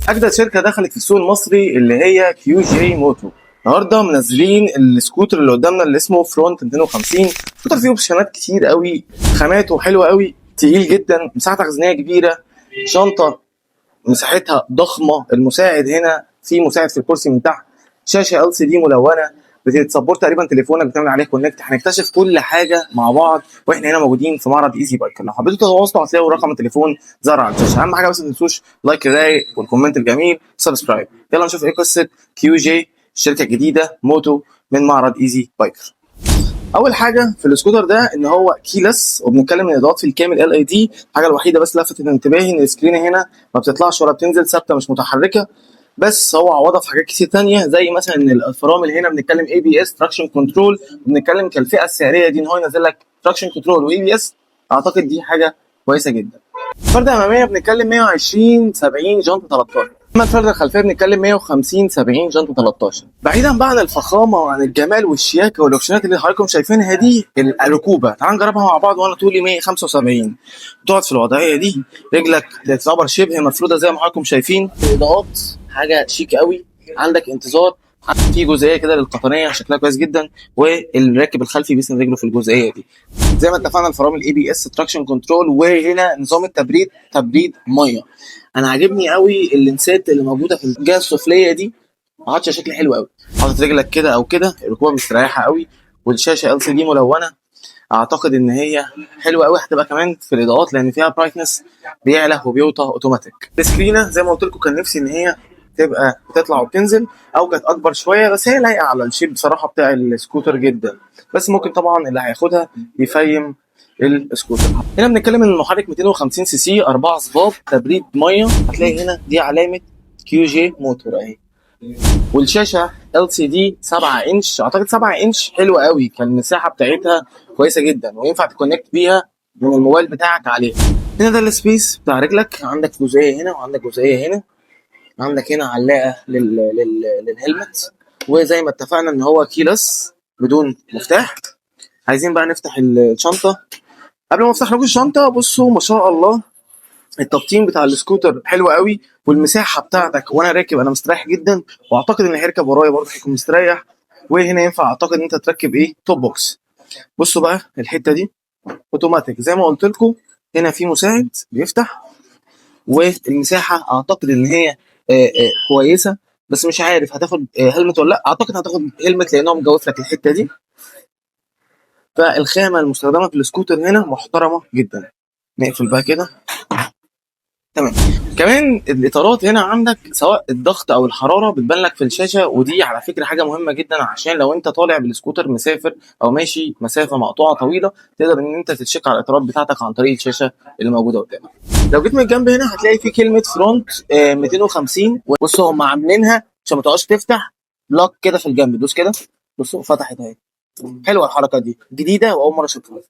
اجدد شركه دخلت في السوق المصري اللي هي كيو جي موتو. النهارده منزلين السكوتر اللي قدامنا اللي اسمه فرونت 250. سكوتر فيه اوبشنات كتير قوي، خاماته حلوه قوي، تقيل جدا، مساحه تخزينيه كبيره، شنطه مساحتها ضخمه، المساعد هنا في مساعد في الكرسي من تحت، شاشه ال سي دي ملونه، بتسبورت تقريبا تليفونك، بتعمل عليه كونكت. هنكتشف كل حاجه مع بعض واحنا هنا موجودين في معرض ايزي بايك. لو حبيتوا تتواصلوا هتلاقوا رقم التليفون ظهر على الشاشه. اهم حاجه بس ما تنسوش لايك الرايق والكومنت الجميل وسبسكرايب. يلا نشوف ايه قصه كيو جي، الشركه الجديده موتو من معرض ايزي بايكر. اول حاجه في السكوتر ده ان هو كيلس، وبنتكلم ان اضاءات في الكامل ال اي دي. الحاجه الوحيده بس لفتت انتباهي ان السكرين هنا ما بتطلعش ولا بتنزل، ثابته مش متحركه. بس هو عوضها في حاجات كتير تانية، زي مثلا ان الفرامل هنا بنتكلم اي بي اس تراكشن كنترول، بنتكلم كالفئه السعريه دي ان هو ينزل لك تراكشن كنترول واي بي اس. اعتقد دي حاجه كويسه جدا. الفرده الاماميه بنتكلم 120 70 جنط 13، اما الفرده الخلفيه بنتكلم 150 70 جنط 13. بعيدا بقى عن الفخامه وعن الجمال والشياكه والاوبشنات اللي حضراتكم شايفينها دي، الركوبه تعال نجربها مع بعض. وانا طولي 175، تقعد في الوضعيه دي، رجلك تعتبر شبه مفروده زي ما حضراتكم شايفين. الاضاءات حاجه شيك قوي، عندك انتظار، في جزئيه كده للقطنيه شكلها كويس جدا، والراكب الخلفي بيسند رجله في الجزئيه دي. زي ما اتفقنا الفرامل اي بي اس تراكشن كنترول، وهنا نظام التبريد تبريد ميه. انا عاجبني قوي اللينسات اللي موجوده في الجهه السفليه دي، حاطه شكل حلو قوي. حاطط رجلك كده او كده، الركوبه مستريحه قوي، والشاشه ال سي دي ملونه. اعتقد ان هي حلوه قوي، هتبقى كمان في الاضاءات لان فيها برايتنس بيعلى وبيوطى اوتوماتيك. السكرينه زي ما قلت لكم كان نفسي ان هي تبقى بتطلع وبتنزل او كانت اكبر شويه، بس هي لايقه على الشيب بصراحه بتاع السكوتر جدا. بس ممكن طبعا اللي هياخدها يفيم السكوتر. هنا بنتكلم ان المحرك 250 سي سي 4 صفار تبريد ميه. هتلاقي هنا دي علامه كيو جي موتور اهي، والشاشه ال سي دي 7 انش. اعتقد 7 انش حلوه قوي، كان المساحه بتاعتها كويسه جدا وينفع تكونكت بيها من الموبايل بتاعك عليها. هنا ده السبيس بتاع رجلك، عندك جزئيه هنا وعندك جزئيه هنا، عندك هنا علاقه للهلمت. وزي ما اتفقنا ان هو كيلس بدون مفتاح. عايزين بقى نفتح الشنطه. قبل ما افتح لكم الشنطه، بصوا ما شاء الله التبطين بتاع السكوتر حلو قوي، والمساحه بتاعتك وانا راكب انا مستريح جدا، واعتقد ان اللي هيركب ورايا برضه هيكون مستريح. وهنا ينفع اعتقد ان انت تركب ايه، توب بوكس. بصوا بقى الحته دي اوتوماتيك زي ما قلت لكم، هنا في مساعد بيفتح، والمساحه اعتقد ان هي كويسه. بس مش عارف هتاخد هلمت ولا لا. اعتقد هتاخد هلمت لانه مجوف لك الحته دي. فالخامه المستخدمه في السكوتر هنا محترمه جدا. نقفل بقى كده تمام. كمان الاطارات هنا عندك سواء الضغط او الحراره بتبان لك في الشاشه، ودي على فكره حاجه مهمه جدا عشان لو انت طالع بالسكوتر مسافر او ماشي مسافه مقطوعه طويله، تقدر ان انت تتشيك على الاطارات بتاعتك عن طريق الشاشه اللي موجوده قدامك. لو جيت من الجنب هنا هتلاقي في كلمه فرونت 250. بصوا هم عاملينها عشان ما تقعدش تفتح لوك كده في الجنب. دوس كده، بصوا فتحت اهي. حلوه الحركه دي، جديده واول مره اشوفها.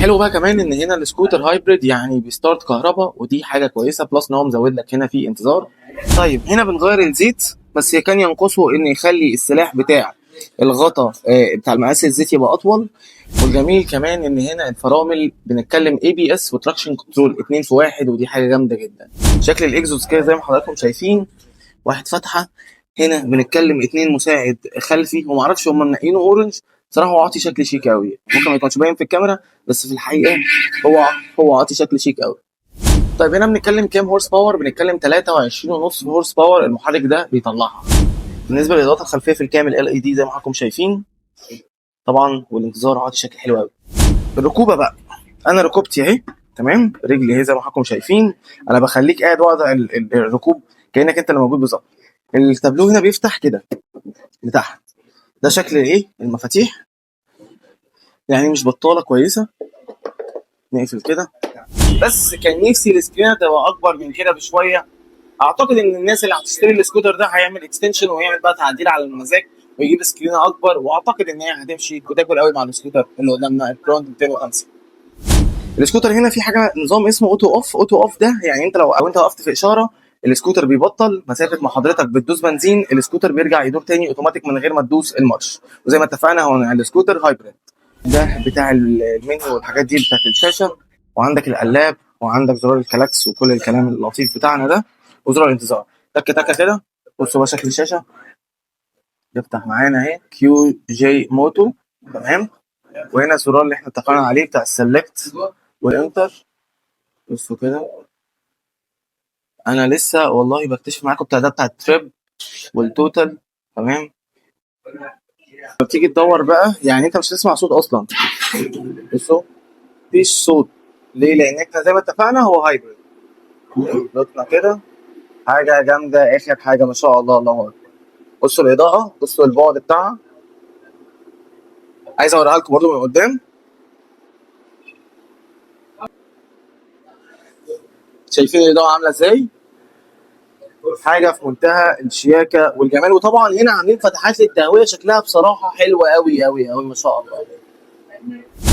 حلو بقى كمان ان هنا السكوتر هايبريد، يعني بيستارت كهرباء، ودي حاجه كويسه. بلس ان هو مزود لك هنا في انتظار. طيب هنا بنغير الزيت، بس كان ينقصه ان يخلي السلاح بتاع الغطا بتاع المقاس الزيت يبقى اطول. والجميل كمان ان هنا الفرامل بنتكلم اي بي اس وتراكشن كنترول 2 في 1، ودي حاجه جامده جدا. شكل الاكزوس كده زي ما حضراتكم شايفين، واحد فتحه. هنا بنتكلم 2 مساعد خلفي، ومعرفش هم منقينه اورنج صراحه. هو عاطي شكل شيك قوي، ممكن ما يكونش باين في الكاميرا بس في الحقيقه هو عاطي شكل شيك قوي. طيب هنا بنتكلم كام هورس باور؟ بنتكلم 23.5 هورس باور المحرك ده بيطلعها. بالنسبه للاضاءات الخلفيه في الكامل ال اي دي زي ما حضراتكم شايفين طبعا، والانتظار عاطي شكل حلو قوي. الركوبه بقى، انا ركوبتي اهي تمام، رجلي اهي زي ما حضراتكم شايفين. انا بخليك قاعد وضع الركوب كانك انت اللي موجود بالظبط. التابلو هنا بيفتح كده لتحت. ده شكل ايه المفاتيح، يعني مش بطاله كويسه. نقفل كده. بس كان نفسي السكرينه تبقى اكبر من كده بشويه. اعتقد ان الناس اللي هتشتري السكوتر ده هيعمل اكستنشن ويعمل بقى تعديل على المزاج ويجيب سكرينه اكبر، واعتقد ان هي هتمشي وتاكل قوي مع السكوتر اللي قدامنا الكرونت 250. السكوتر هنا في حاجه نظام اسمه اوتو اوف. اوتو اوف ده يعني انت لو انت وقفت في اشاره السكوتر بيبطل. مسافه ما حضرتك بتدوس بنزين السكوتر بيرجع يدور تاني اوتوماتيك من غير ما تدوس المارش. وزي ما اتفقنا هو السكوتر هايبريد. ده بتاع المنيو والحاجات دي بتاعت الشاشه، وعندك القلاب، وعندك زرار الكلاكس وكل الكلام اللطيف بتاعنا ده، وزرار الانتظار. تك تك كده. بصوا بقى شكل الشاشه، يفتح معانا اهي كيو جي موتو. تمام. وهنا الزرار اللي احنا اتفقنا عليه بتاع السلكت والانتر. بصوا كده، انا لسه والله بكتشف معاكم بتاع ده بتاع التريب والتوتال. تمام. بتيجي تدور بقى، يعني انت مش هتسمع صوت اصلا. بصوا مفيش صوت. ليه؟ لان احنا زي ما اتفقنا هو هايبرد. نطلع كده، حاجه جامده اخر حاجه ما شاء الله، الله اكبر. بصوا الاضاءه، بصوا البعد بتاعها. عايز اوريها لكم برضو من قدام. شايفين الاضاءه عامله ازاي؟ حاجه في منتهى الشياكه والجمال. وطبعا هنا عاملين فتحات للتهويه شكلها بصراحه حلوه قوي قوي قوي ما شاء الله.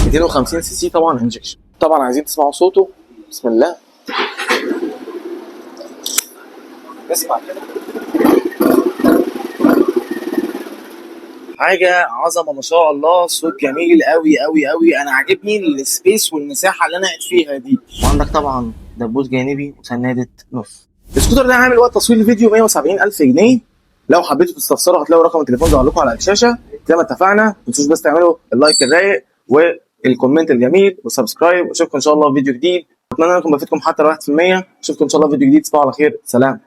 250 سي سي طبعا انجكشن. طبعا عايزين تسمعوا صوته. بسم الله، اسمع كده. حاجه عظمه ما شاء الله، صوت جميل قوي قوي قوي. انا عاجبني السبيس والمساحه اللي انا قاعد فيها دي. وعندك طبعا دبوس جانبي وسناده نص. السكوتر ده عامل وقت تصوير الفيديو 170,000 جنيه. لو حبيتوا تستفسروا هتلاقوا رقم التليفون ظهر لكم على الشاشه. زي ما اتفقنا ما تنسوش بس تعملوا اللايك الرايق والكومنت الجميل وسبسكرايب، واشوفكم ان شاء الله في فيديو جديد. اتمنى انكم بفيدكم حتى لو 1%. اشوفكم ان شاء الله في فيديو جديد. تصبحوا على خير، سلام.